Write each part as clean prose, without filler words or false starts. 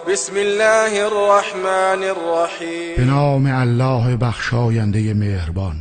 بسم الله الرحمن الرحیم. به نام الله بخشاینده مهربان.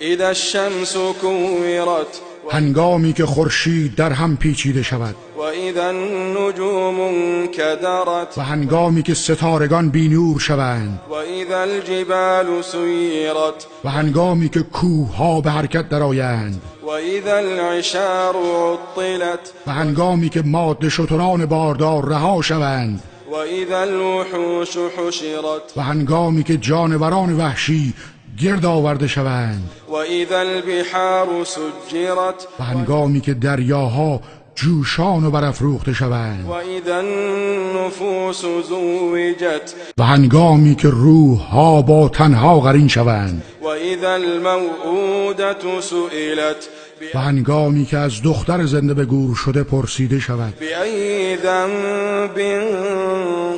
اذا الشمس كورت هنگامی که خورشید در هم پیچیده شود و اذا النجوم انکدرت و هنگامی که ستارگان بینور شوند و اذا الجبال سیرت و هنگامی که کوه ها به حرکت درآیند و اذا العشار عطلت و هنگامی که ماده شتران باردار رها شوند و اذا الوحوش حشرت و هنگامی که جانوران وحشی گرد آورده شوند و اذا البحار سجرت و هنگامی که دریاها جوشان و برافروخته شوند و اذا النفوس زوجت و هنگامی که روح ها با تنها قرین شوند و اذا الموءودة سئلت و هنگامی که از دختر زنده به گور شده پرسیده شود بأي ذنب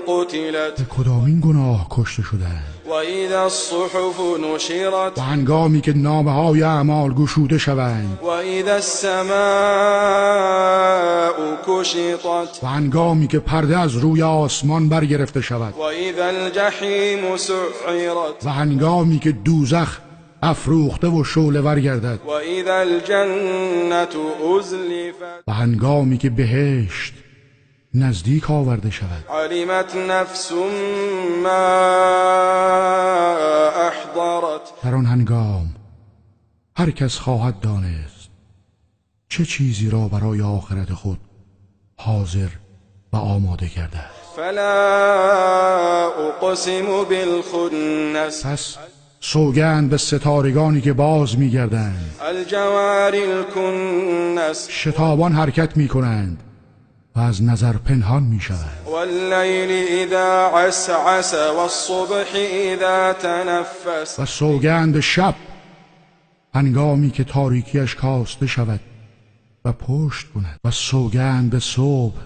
قتلت به کدامین گناه کشته شدند و اذا الصحف نشرت و هنگامی که نامه های اعمال گشوده شوند و اذا السماء کشطت و هنگامی که پرده از روی آسمان برگرفته شود و اذا الجحیم سعرت و هنگامی که دوزخ افروخته و شعله ور گردد و اذا الجنة ازلفت و هنگامی که بهشت نزدیک آورده شود علمت نفس ما احضرت در آن هنگام هر کس خواهد دانست چه چیزی را برای آخرت خود حاضر و آماده کرده است. فلا اقسم بالخنس پس سوگند به ستارگانی که باز می‌گردند، الجوار الكنس شتابان حرکت می‌کنند و از نظر پنهان می‌شوند. واللیل اذا عسعس والصبح اذا تنفس و سوگند شب هنگامی که تاریکیش کاسته شود و پشت کند و سوگند صبح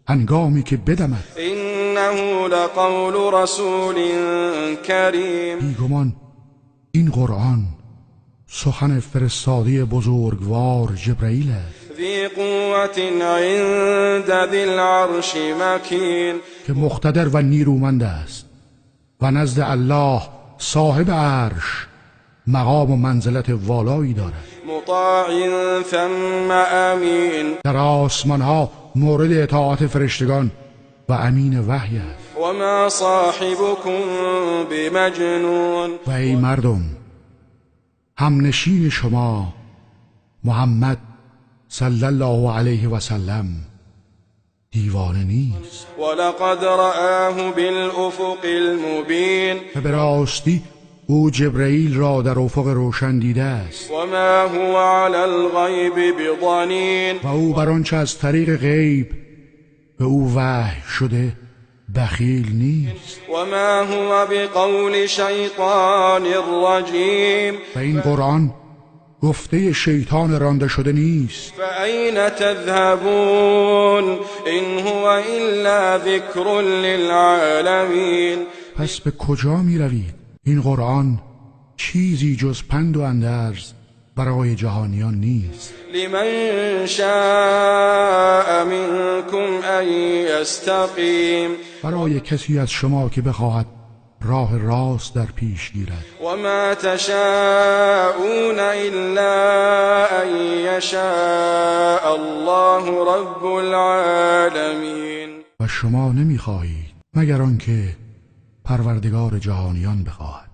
هنگامی که بدمد. انه لقول رسول کریم بیگمان این قرآن سخن فرستاده بزرگوار جبرئیل است ذی قوة عند ذی العرش مکین که مقتدر و نیرومند است و نزد الله صاحب عرش مقام و منزلت والایی دارد. مطاع ثم امین در آسمان ها مورد اطاعت فرشتگان و امین وحی است. و ما صاحبكم بمجنون و ای مردم، همنشین شما محمد صلی الله علیه و سلم دیوانه نیست ولقد رآه بالافق المبین و به راستی او جبرئیل را در افق روشن دیده است و ما هو علی الغیب بضنین و او بر آنچه از طریق غیب به او وحی شده بخیل نیست. و ما هو بقول شیطان رجیم و این قرآن گفته شیطان رانده شده نیست. فأين تذهبون إن هو إلا ذكر للعالمين پس به کجا می روید؟ این قرآن چیزی جز پند و اندرز برای جهانیان نیست. لمن شاء منكم أن يستقيم برای کسی از شما که بخواهد راه راست در پیش گیرد. وما تشاءون إلا أن يشاء الله رب العالمين و شما نمیخواهید مگر آنکه پروردگار جهانیان بخواهد.